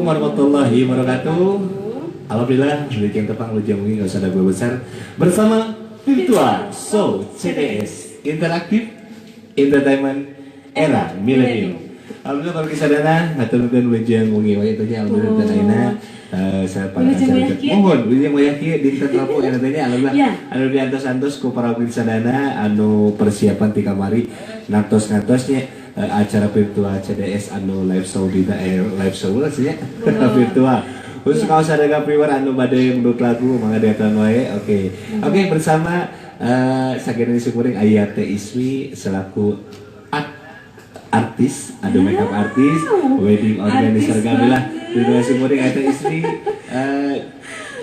warahmatullahi wabarakatuh. Alhamdulillah, bikin tepang Lujeng Wengi nggak usah ada gua besar bersama Virtual Show CDS Interaktif Entertainment Era Milenium. Alhamdulillah kalau kisah dana ngaturkeun Lujeng Wengi wae teh alhamdulillah teh ayeuna saya pada acara mohon Lujeng Wengi dinten Rabu eta teh alhamdulillah anu diantos-antos ku para sadana anu persiapan ti kamari ngantos-ngantosnya acara virtual CDS anu live show di live show lah sih ya virtual khusus kalau sadaya priwar anu bade menurut lagu mangga datang wae oke bersama sageuna syukuring aya Teh Ismi selaku artis adu makeup artis wedding organizer gabelah terima kasih syukuring aya Teh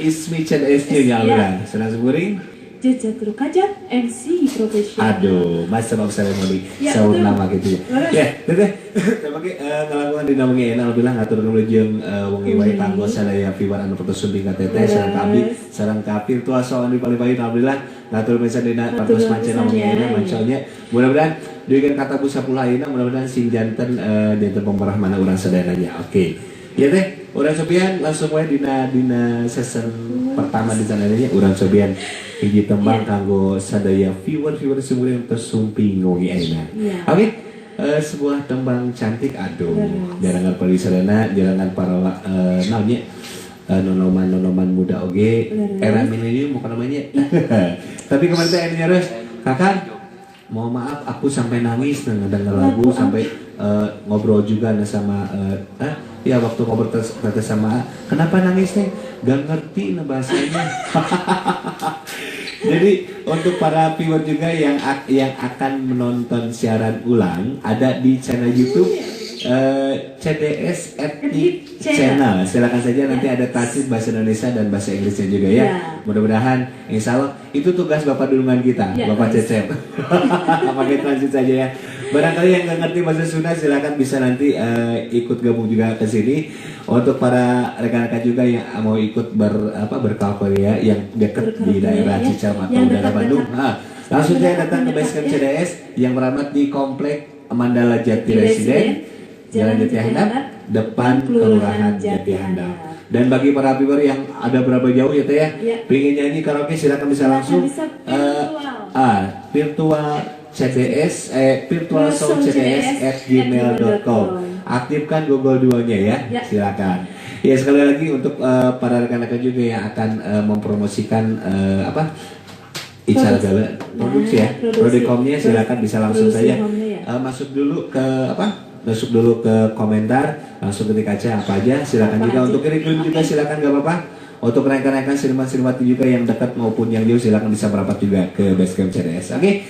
Ismi CDS nya ya senang syukuring Jejak Rukajat MC profesional. Aduh, mas sebab seremoni sahur nama gitu ya. Teteh, tapi ngelakukan di namanya enak alhamdulillah ngatur dulu jeung wengi wae kanggo sadaya viewers anu foto syuting ka teteh sareng kabdi sareng ka virtual show anu paling-paling alhamdulillah ngatur mesa dina patos pancen namanya enak manconya. Mudah-mudahan deukeun kata busa pula ayeuna mudah-mudahan sing janten janten pemberahmana urang sadananya. Oke. Ya teh, urang Sobian langsung wae dina season pertama di sananya urang Sobian hiji tembang kanggo sadaya viewer semua yang tersumping ngogi ayeuna. Oke, sebuah tembang cantik aduh. Jarangan para sadana, jarangan para naonnya nonoman muda oge era milenium bukan namanya. Tapi kemarin teh anu nyareus, Kakak mohon maaf aku sampai nangis ngedenger lagu sampai ngobrol juga sama ya waktu ngobrol sama kenapa nangis teh gak ngerti bahasanya. Jadi untuk para viewer juga yang akan menonton siaran ulang ada di channel YouTube CDS Ethnic Channel. Silakan saja nanti ada translate bahasa Indonesia dan bahasa Inggrisnya juga ya. Mudah-mudahan insya Allah itu tugas Bapak Dulungan kita, Bapak Cecep. Pakai translate saja ya. Barangkali yang nggak ngerti bahasa Sunda silakan bisa nanti ikut gabung juga ke sini. Untuk para rekan-rekan juga yang mau ikut berkalkul ya, yang dekat di daerah Cicahem atau daerah Bandung, langsung saja datang ke Basecamp CDS yang beramat di Komplek Mandala Jati Residen, Jalan Jati Handap, depan Kelurahan Jati Handap. Dan bagi para viewer yang ada berapa jauh ya teh ya, pengen nyanyi karaoke silakan bisa langsung virtual CDS virtual show CDS@gmail.com. Aktifkan Google Duo-nya ya, silakan. Ya sekali lagi untuk para rekan-rekan juga yang akan mempromosikan Ical Gala produksi ya, Prodikomnya silakan bisa langsung saja masuk dulu ke komentar, langsung ketik aja apa aja, silakan juga untuk kirim juga silakan gak apa-apa. Untuk rekan-rekan seniman-seniman juga yang dekat maupun yang jauh silakan bisa merapat juga ke Basecamp CDS. Oke,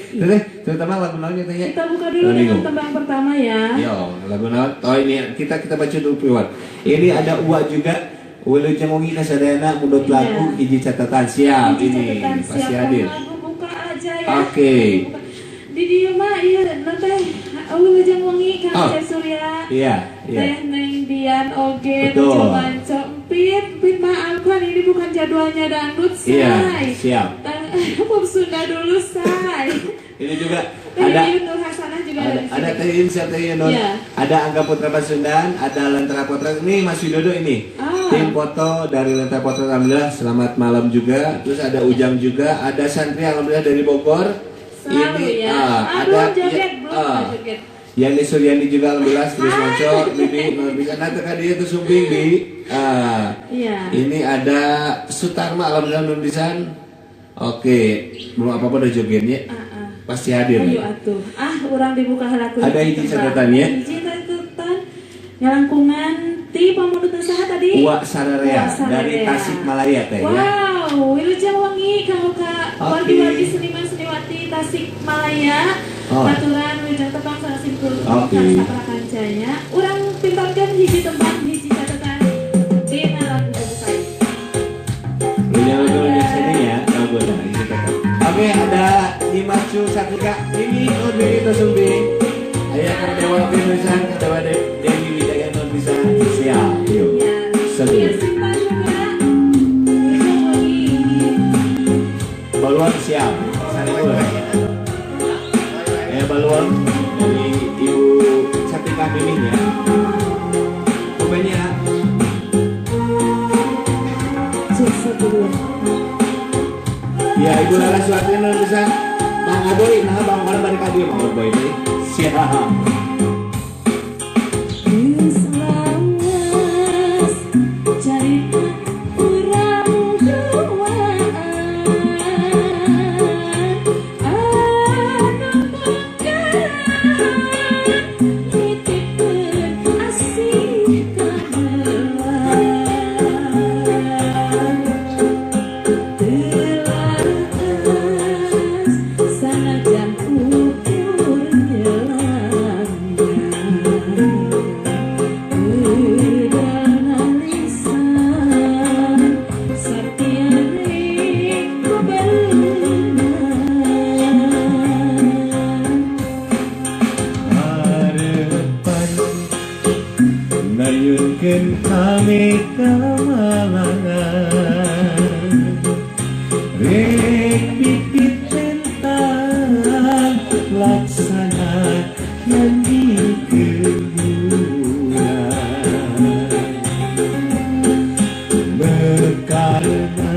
terutama lagu naonnya tanya. Kita buka dulu dengan tembang pertama ya. Yo, lagu naon? Oh ini kita baca dulu priwat. Ini ada Uwa juga. Wilujeng Wengi kasadayana mundut lagu hiji catatan siap ini pasti hadir. Buka aja ya. Oke. Di dieu mah ieu nanti Wilujeng Wengi Kang Surya. Iya. Teh Neng Dian oge manco Pin maafkan ini bukan jadwalnya dangdut say. Iya, siap. Pop Sunda dulu say. Ini juga ada Nur Hasanah juga ada Teh Insya Teh Yunus. Ada Angga Putra Pasundan, ada Lentera Putra ini Mas Widodo ini. Tim foto dari Lentera Putra alhamdulillah selamat malam juga. Terus ada Ujang juga, ada Santri alhamdulillah dari Bogor. Selalu ini ada joget. Yani Suryani juga alhamdulillah terus muncul Bibi bisa nanti dia tuh sumping Bi. Ini ada Sutarma alhamdulillah nulisan. Oke, belum apa-apa udah jogetnya. Pasti hadir. Ayo atuh. Urang dibuka halaku. Ada hiji catatannya. Hiji catatan ngalangkungan ti pamundutan saha tadi? Uwa Sararea dari Tasikmalaya teh ya. Wow, Wilujeng Wengi kanggo ka wargi-wargi seniman-seniwati Tasikmalaya. Baturan Wilujeng tepang sarasimkul sakra kancanya. Urang pintarkeun hiji tembang hiji catatan dina lagu buka. Lagu sini ya, lagu ini catatan. Oke, ada Dimacu Satika ini Nurbi Tosumbing. Ayah kan Dewa Pinusan, Dewa Dewi Widaya non bisa siap. Yuk. Baluan siap. Sana dulu ya. Baluan dari Ibu Satika Miming ya. Pokoknya Ya Ibu Laras suaranya bisa Bang Aboy, nah Bang Aboy balik lagi Bang Aboy ini. Siap. Nayunkeun kami kamalangan rek pipit tentang laksana yang dikebulan bekarna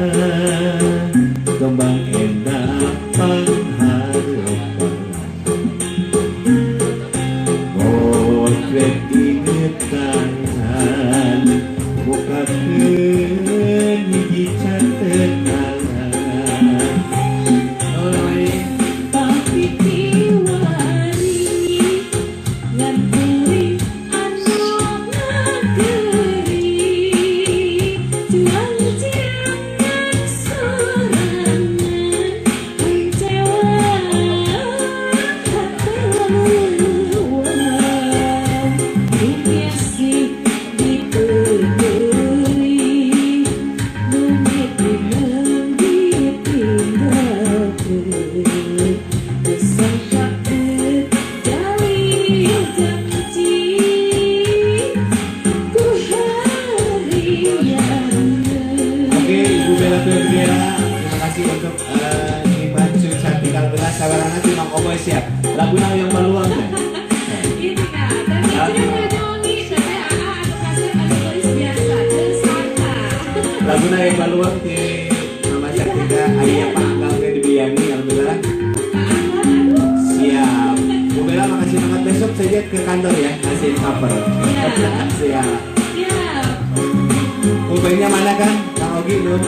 kembang endah pangharapan potret tangan buka hiji catetan oleh tapi tiwari ngan beri anu ngageri juang jangan sorangan kecewa hataluan dunia sih sabarangan si Mang Oboy siap. Lagu yang maluang deh. Ini kan, tapi tidak menyanyi, saya anu kasih anu tulis biasa, tersangka. Lagu yang maluang di Mama Cantika, ayah Pak Anggal di Biani, alhamdulillah. Siap. Bu Bella makasih banget, besok saja ke kantor ya, ngasih cover. Siap. Siap. Pulpennya mana kan? Kang Ogi belum?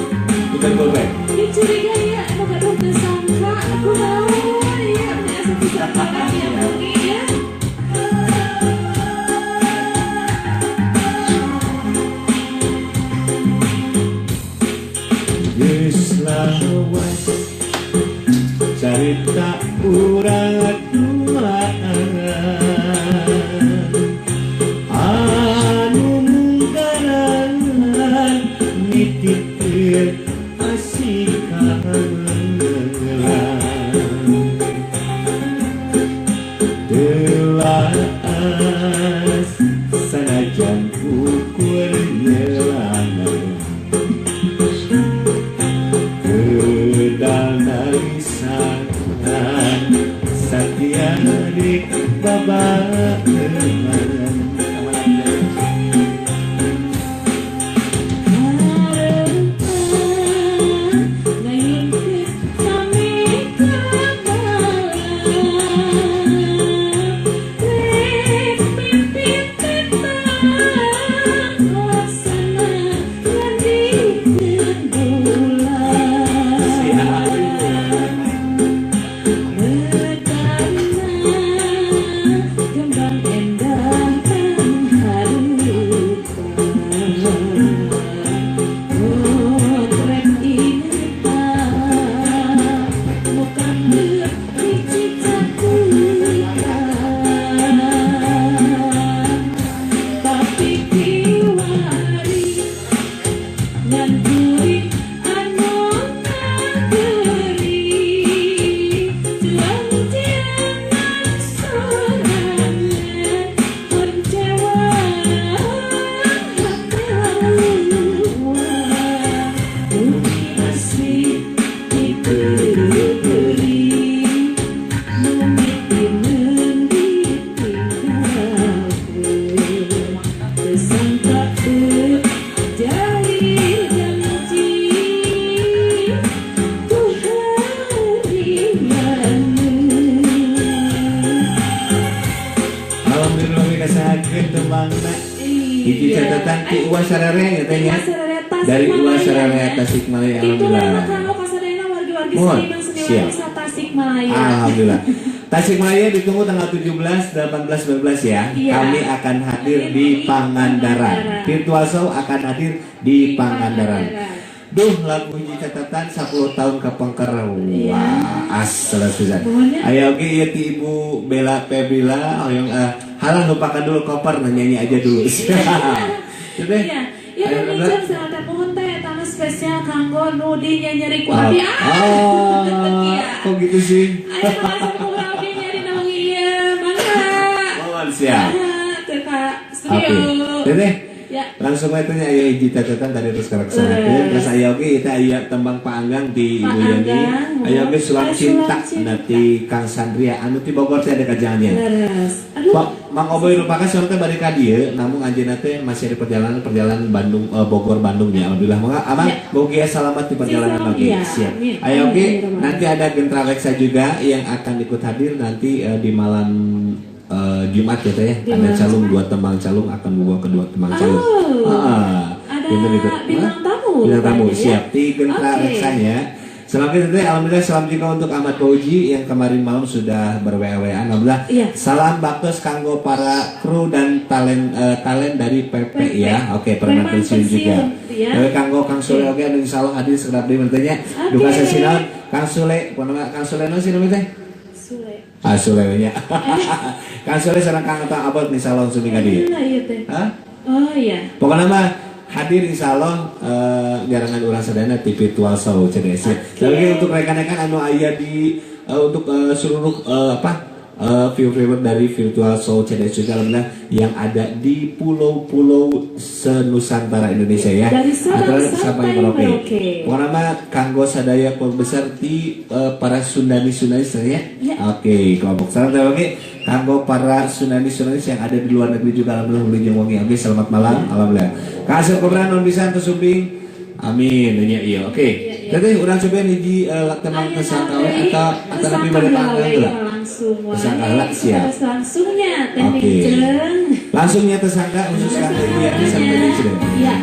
Bukan pulpen. Dicurigai ya, bukan tersangka. Aku mau ya, biasa tersangka lagi ya, Ogi ya. geus lawas carita urang duaan anu mungkaran nitipkeun asikan telas sanajan ukur nyelangan kedalisan satiadik babaeman Uwasarere ya teh ya. Dari Uwasarere Tasikmalaya. Itu Alhamdulillah. memang kalau kasadayana warga-warga seniman siap. bisa Tasikmalaya. Alhamdulillah. Tasikmalaya ditunggu tanggal 17, 18, 19 ya. Iya. Kami akan hadir di Pangandaran. Virtual show akan hadir di Pangandaran. Duh, lagu hiji catatan 10 tahun ke Pengker. Iya. Wah, asal sudah. Pokoknya- Ayo oke ya ti Ibu Bella Febrila, yang halang lupakan dulu koper, nyanyi aja dulu. Sudah. Iya. Ya Ayo, dan Bella. Ijan sangat mohon teh tanah spesial kanggo Nudi nyari ku abi. Kok gitu sih? Ayo makasih ku abi nyari nama iya. Mangga. Mohon siap. Teka Oke. studio. Teteh. Ya. Langsung aja tanya ayo hiji catatan tadi terus karakter. Terus ayo oke kita aya tembang paanggang di Ibu Paanggang, Yani. Ayo oke sulam cinta nanti Kang Sandria anu ti Bogor teh ada kajangannya. Leres. Aduh. Pak Mang Oboy lupakan soalnya teh balik ka dieu, namun anjeunna teh masih ada perjalanan Bandung Bogor Bandungnya. Alhamdulillah mangga aman bogi selamat di perjalanan lagi. Iya, Siap. amin. Ayo oke Amin. nanti ada Gentra Lexa juga yang akan ikut hadir nanti di malam Jumat ya teh ya. Di Ada malam calung Jumat. dua tembang calung akan membawa kedua tembang calung. Ada Gitu. bintang tamu. Bintang tamu rupanya, ya. siap di Gentra Oke. Lexanya. Selanjutnya itu alhamdulillah salam juga untuk Ahmad Fauji yang kemarin malam sudah berwa-waan. Alhamdulillah. Iya. Salam baktos kanggo para kru dan talent dari PP ya. Oke, permen pensiun juga. ya. Kanggo Kang Sule oke anu insyaallah hadir sekedap deui bertanya. Oke. Duka sesinaon Kang Sule, pokona Kang Sule no sih namanya teh? Sule. Sule nya. Kang Sule sareng Kang Tang Abot insyaallah langsung ka dieu. Iya teh. Hah? Oh iya. Pokoknya mah hadir insya Allah garangan orang sadana di virtual show CDS. Tapi untuk rekan-rekan anu aya di untuk seluruh viewer dari virtual show CDS juga alhamdulillah yang ada di pulau-pulau senusantara Indonesia ya. Dari Sabang Antara sampai Merauke. Merauke. Pokoknya mah kanggo sadaya kelompok besar di para Sundani-Sundani ya. Ya. Oke, kelompok salam terima kasih kanggo para Sundani-Sundani yang ada di luar negeri juga alhamdulillah boleh jeung wangi. Oke, selamat malam. Alhamdulillah. Kasih kubran non bisa tersumbing. Amin. Nya iya. Oke. Jadi urang coba hiji tenang tersangka we atau lebih pada panggang lah. Langsung wae. Tersangka lah, siap. Terus langsungnya teh Oke. Ceneng. Langsungnya tersangka khusus kanggo dia sampai di sini. Iya.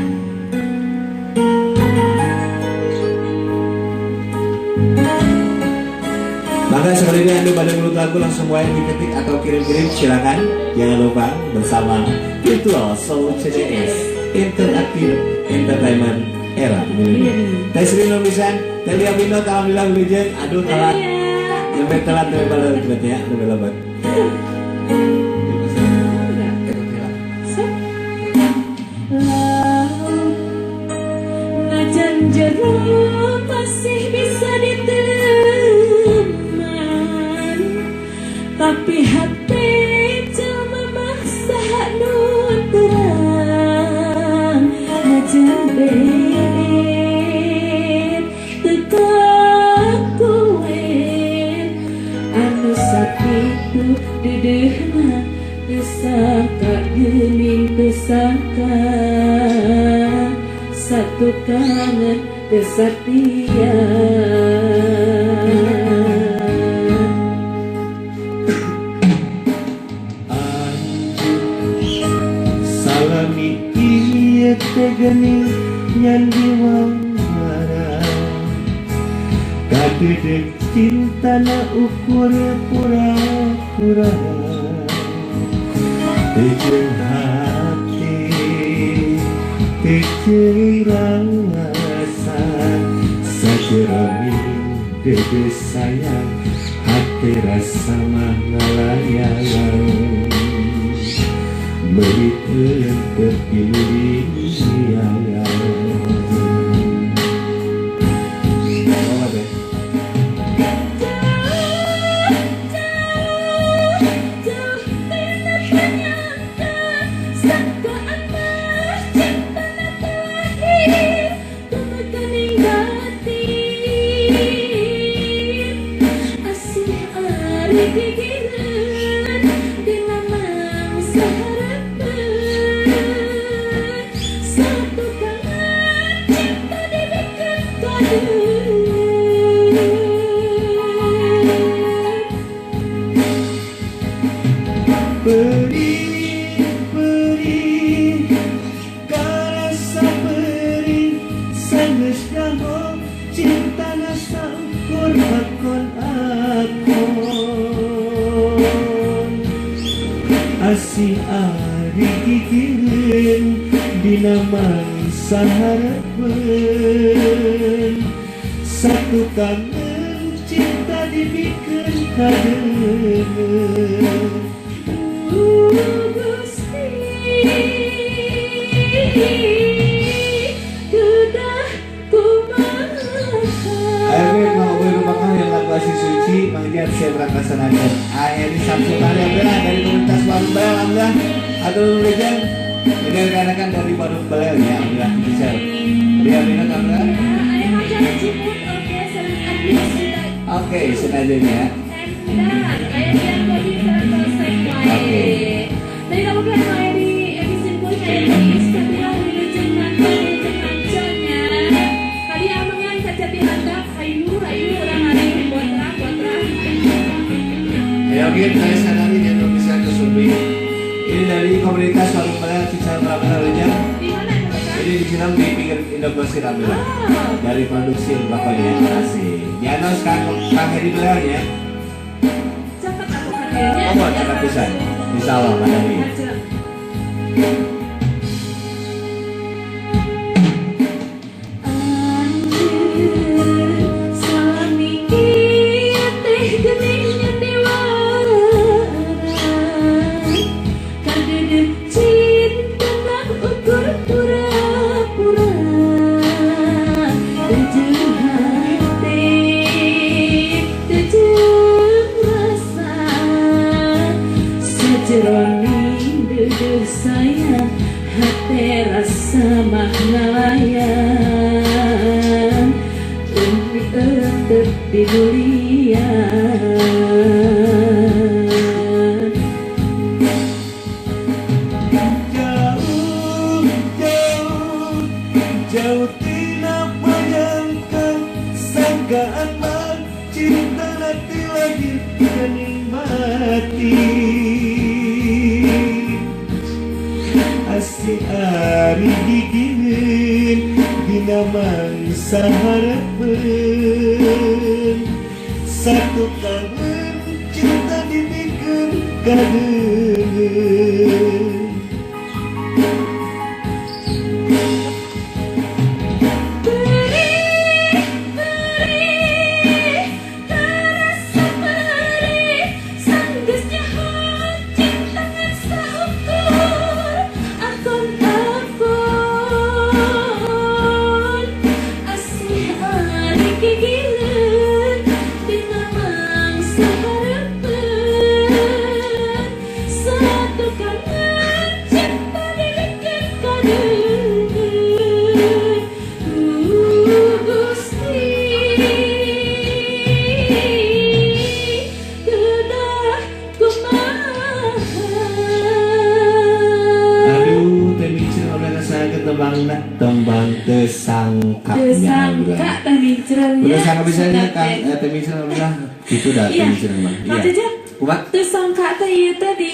Maka sebaliknya Anda pada mulut lagu langsung wae diketik atau kirim-kirim silakan. Jangan lupa bersama Virtual Show CDS Interactive Entertainment Era ini. Teh Sri Nulisan, Teh Lia Bino, alhamdulillah hujan. Aduh telat, sampai telat dari pada berarti ya, lebih lambat. Najan jero masih bisa diteman, tapi hati cuma memaksa nun terang. Najan bet tekakuin anu sakitu dedehna tersangka gening tersangka satu kangen kesatria. Salami ieu teh geuning nyandi wangara kadedek cintana ukur pura-pura teu hati teu rasa sajeroni dede sayang hati rasa mah ngalayang beriteun terpilih hakon akon asih ari gigireun dina mangsa harapan satu kangen cinta dibikeun kadeung Gusti Dudah kumaha Ayo mau berubah yang lagu Asih Suci mengejar siap rakasanakan. Ayah di Samsul Maria Bela dari komunitas Warung Bel, alhamdulillah. Atau legend ini rekan-rekan dari Warung Bel ya, alhamdulillah bisa. Dia minat alhamdulillah. Ayah macam cimut oke sering admis sudah. Oke, senajanya. Dan ayah yang body serta segway. Dari kamu kan ayah di episode pun ayah di Instagram di jengan jengannya. Tadi abang yang kaca di handap hayu orang hari buat terang. Ya oke, saya sekarang ini yang bisa kesumbi. Ini dari komunitas Warung Bel Cical Pramuka Legend. Di mana mereka? Ini disiram di pinggir Indonesia alhamdullah. Dari produksi bapaknya kasih. Janos Kang Hedi Beler ya. Cepat aku hadirnya. Oh, cepat bisa. Insya Allah, Pak Dani. Jeroning duduk sayang hati rasa mahlayan untuk dibulian jauh tina bayangkan sangkaan mah cinta nanti lagi menikmati asih ari gigireun dina mangsa harapan satu kangen cinta dibikeun kadeung tembang tesangkanya Tesangka teh micranya. udah sangat bisanya kan teh micren alhamdulillah itu dah teh micren mah iya kumat tesangka teh ieu teh di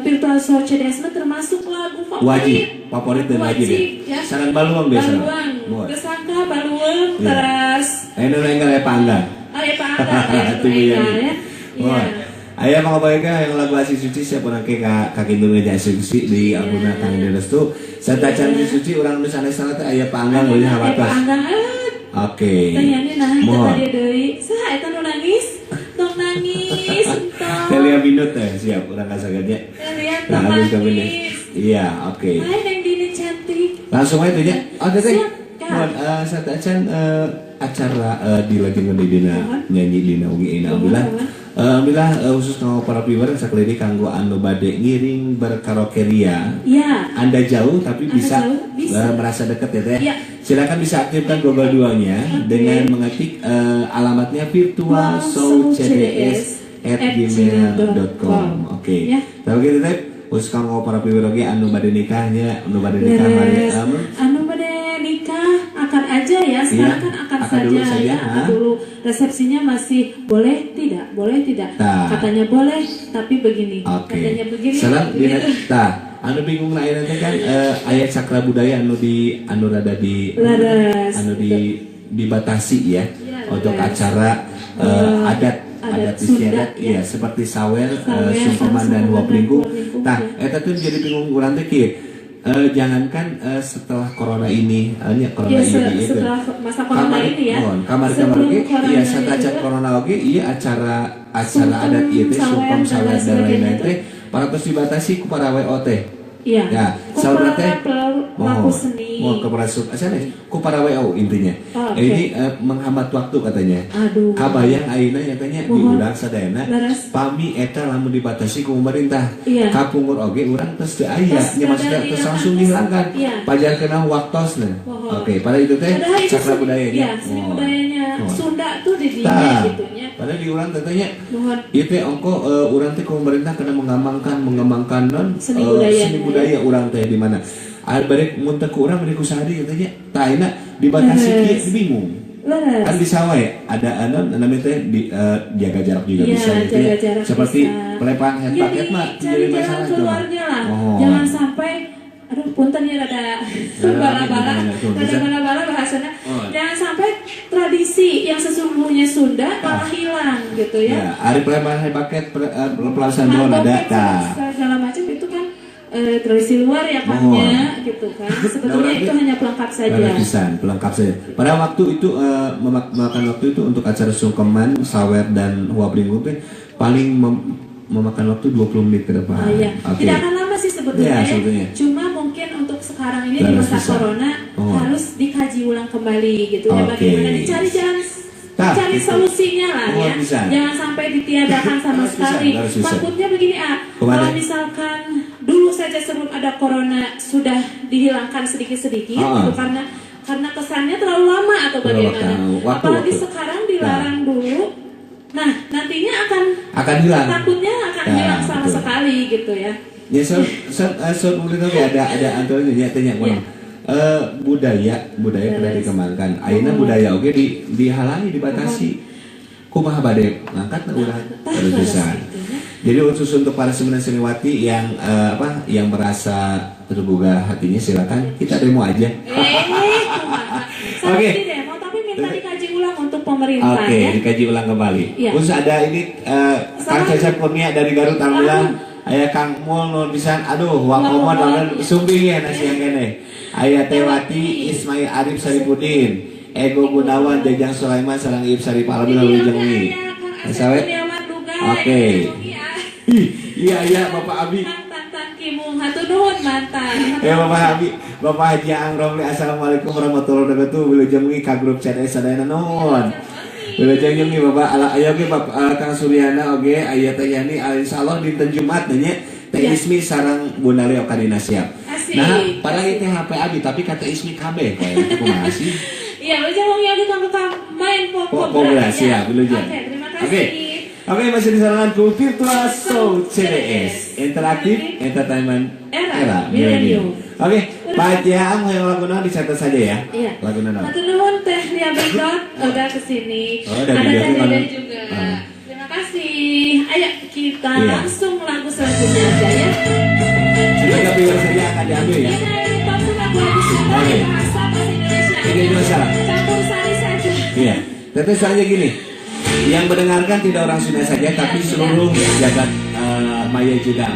virtual show CDS mah termasuk lagu wajib favorit dan wajib ya saran baluang biasa baluang tesangka baluang terus ayo nenggal pangga itu ya Ayah mau baiknya yang lagu Asih Suci siapa nangke kaki dulu aja Asih Suci di albumnya Kang Dedes tuh serta Asih Suci orang nusa sana teh ayah panggang boleh hawatas. Oke. Mohon. Saha eta nu nangis? Tong nangis entong. Telia minut siap orang kasagetnya. Telia tong nangis. Iya, oke. Hai neng Dini cantik. Langsung aja tuh ya. Oke teh. Mohon serta acara di Legend Dina nyanyi dina ugi alhamdulillah. Alhamdulillah khusus sama para viewer sakalidik kanggo anu bade ngiring berkaraokeria. Ya. Anda jauh tapi bisa merasa dekat ya teh. Ya. Silakan bisa aktifkan Google Duanya dengan mengetik alamatnya virtualshowcds@gmail.com. Oke. Tapi gitu teh khusus kanggo para viewer lagi anu bade nikahnya, anu bade nikah anu bade nikah akad aja ya. Sekarang kan akad saja ya. Akad dulu. Resepsinya masih boleh tidak? Katanya boleh, tapi begini. Katanya begini. Salam anu bingung na ayeuna teh kan aya cakra budaya anu rada di anu dibatasi ya. untuk beres. acara adat istiadat Sunda, iya seperti sawer, Sawer, sungkeman dan sungkeman, huapringkung. huapringkung, Nah, ya. eta tuh jadi bingung urang teh kieu. Jangankan setelah corona ini, corona Ya, ini itu. setelah masa corona ini ya. Kamar Sebelum oge, corona iya ini sataca juga. corona oge, iya acara Sungkem, adat ieu teh sawer, sungkem dan sawer dan sebagainya lain-lain itu. teh paratos dibatasi ku para WO teh. Iya. Ya, saudara teh pelaku seni. mau ke perasuk asal ku para WO intinya. Oh, oke. Ini menghambat waktu katanya. Aduh. Kabayang ayeuna nya tanya di Mohon. udang sadayana Beres. pami eta lamun dibatasi ku pemerintah. Iya. Kapungur oge urang teu teu aya, Tos nya maksudnya kada teu langsung dihilangkan. dihilangkan. Iya. Pajarkeuna waktosna. Mohon. Oke, pada itu teh Padahal itu cakra seni- budayanya. Iya, seni budayanya Mohon. Sunda tuh di Tah. dinya gitunya. Padahal di urang teh tanya Mohon. ieu teh ongko urang teh ku pemerintah kena mengembangkan non Seni budaya. seni budaya urang teh di mana. Balik mun teu ku urang bari ku sahadi teh nya tah ayeuna dibatasi Beres. kieu bingung. Leres. Kan bisa wae ada namanya teh jaga jarak juga Iya, bisa gitu jaga ya. jarak Seperti bisa. pelepahan hand Jadi paket mah cari jadi jalan masalah tuh. keluarnya lah. Oh. Jangan sampai aduh punten ya rada bala-bala rada bala-bala bahasanya. Oh. Jangan sampai tradisi yang sesungguhnya Sunda malah hilang gitu Ya, ya. hari pelepahan hand paket pelaksanaan doang ada Handpok, tah. segala macam itu kan tradisi luar ya Kaknya gitu kan. Sebetulnya itu hanya pelengkap saja. Pelengkap saja. Pada waktu itu memakan waktu itu untuk acara sungkeman, sawer dan huapringgung teh paling memakan waktu 20 menit ke depan. Iya. Oke. Tidak akan lama sih sebetulnya. Ya, Ya, sebetulnya. Cuma mungkin untuk sekarang ini di Harus masa bisa. corona Oh. harus dikaji ulang kembali gitu ya. Oke. Bagaimana dicari jalan Nah, cari itu. solusinya lah Oh, ya. bisa. Jangan sampai ditiadakan sama Harus bisa, sekali. harus bisa. Takutnya begini Kemana? kalau misalkan dulu saja sebelum ada corona sudah dihilangkan sedikit-sedikit Ah. gitu karena kesannya terlalu lama atau Terlalu bagaimana. lama. Apalagi Waktu. sekarang dilarang dulu. Nah, nantinya Akan hilang. takutnya akan Ya, hilang sama betul. sekali gitu ya. Ya, so pemerintah teh ada antaranya nya teh nya Iya. budaya pernah dikembangkan. Ayeuna budaya oge dihalangi dibatasi. Kumaha bade ngangkat urang terus bisa. Jadi khusus untuk para seniwati yang yang merasa tergugah hatinya silakan kita demo aja. Kumaha. Sama Oke. di demo tapi minta dikaji ulang untuk pemerintah Oke, ya. dikaji ulang kembali. Iya. Khusus ada ini Kang Sama- Cecep Kurnia dari Garut alhamdulillah. Aya Kang Mul nun pisan aduh wakomo dan sumbing ya nasi yang kene. Aya Tewati Ismail Arif Saripudin, Ego Gunawan Jajang Sulaiman sareng Ib Sarip alhamdulillah wilujengni. Sawe. Oke. Iya Bapak Abi. Mantan Kimung hatur nuhun mantan. Ya Bapak Abi, Bapak Haji Angromli assalamualaikum warahmatullahi wabarakatuh. Wilujengni ka grup chat sadayana nuhun. Wilujeng nih Bapak aya oge Bapak Kang Suryana oge aya teh Yani insyaallah dinten Jumat nya Teh Ya. Ismi sareng Bunda Leo kadina siap. Asik. Nah, padahal itu HP Abi tapi kata Ismi kabeh koe kumaha sih? Iya, wilujeng wong ya kita main Kobra siap wilujeng. Oke, terima Oke. kasih. Oke, masih disarankan ku Virtual Show CDS Interaktif Entertainment Era Millennium. Oke, Pak Jaang yang laguna dicatat saja ya. Iya. Laguna nama. Hatur nuhun Teh Lia Bengkot udah kesini. Oh, dari Ada dia Teh tuh Dede mana? juga. Ah. Terima kasih. Ayo kita Iya. langsung lagu selanjutnya aja ya. Jadi pilih saja akan diambil ya. Kita ini langsung lagu Haji Sunda Oke. bahasa Indonesia. Ini Indonesia. Campur sari saja. Iya. Tapi saja gini. Yang mendengarkan tidak orang Sunda saja, tapi seluruh jagat maya juga.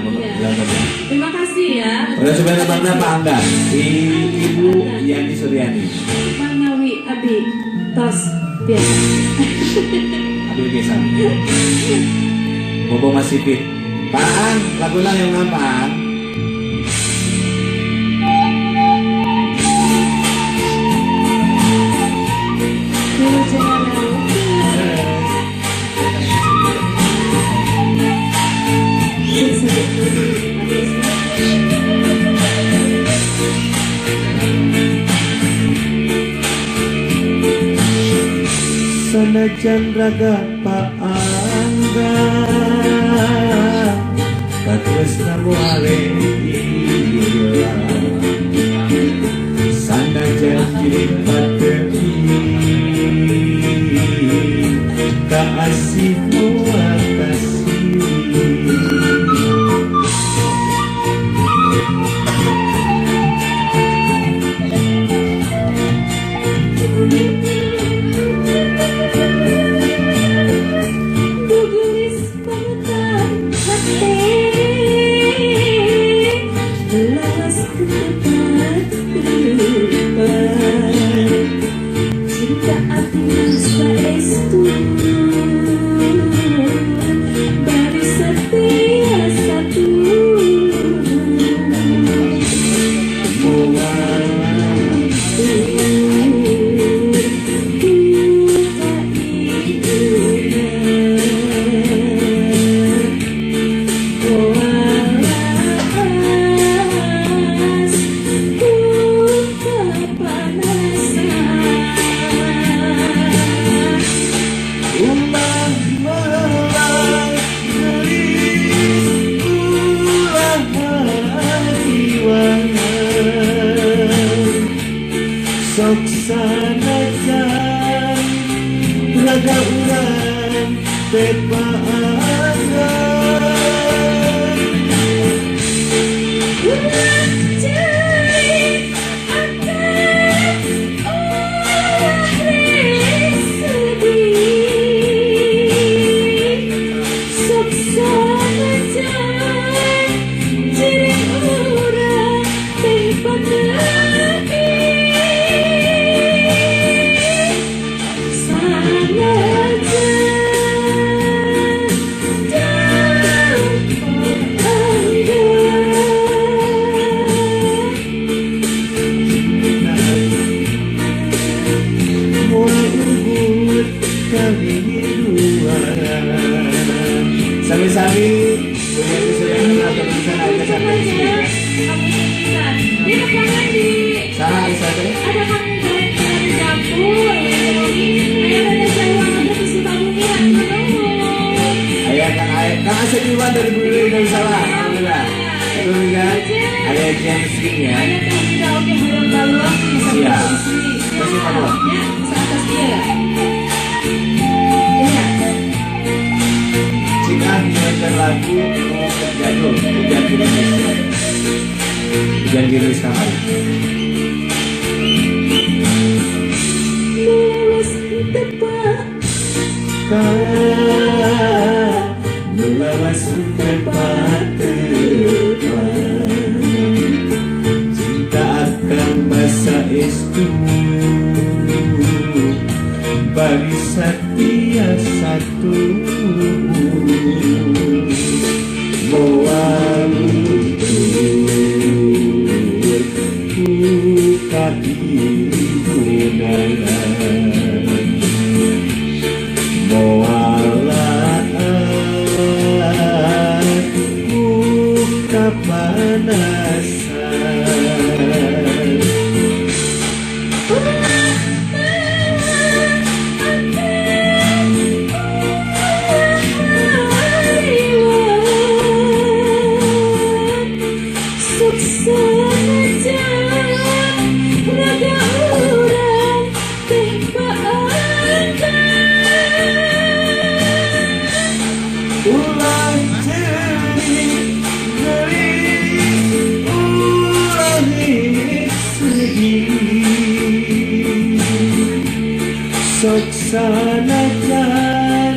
Terima kasih ya. Oleh sebenarnya bangga Pak Angga, Ibu Yani Suryani. Manawi Abi Tos biasa. Aduh kesan. Bobo masih fit. Pak Ang, lagunya yang ngampang. Dulu jangan Sanajan raga Pak Angga Katresna muale Sanajan kirim patemi Kaasih mual kasih Sami-sami punya kesulitan atau bisa aja sampai di sini. Di depannya di Salah satu. ada kan dari dapur. Ayah ada jauh ada tisu tabungnya. Ayah Kang Asep Iwan dari Bulu dari salah. Alhamdulillah. Betul kan? Ayah James King ya. Ayah teh tidak oke belum baluang bisa Iya. di sini. Kasih tahu. Ya, bisa atas dia ya. Iya. Jika menyanyikan lagu jadul Hujan Gerimis. Hujan Gerimis kamar. Lulus tepat Melawas tepat cinta akan masa itu bagi setia satu buka ibu nangan buka panasan ulang sok sanajan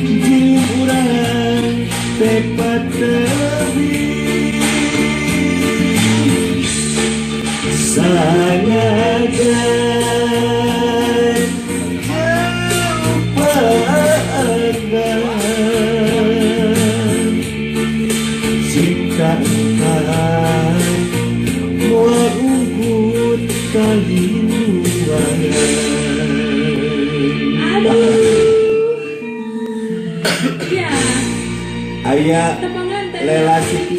di urang tepat tebi sanajan jauh pandan jika engkau merumput kaliluangan. Ya, Ayah temangan teh. Lela Siti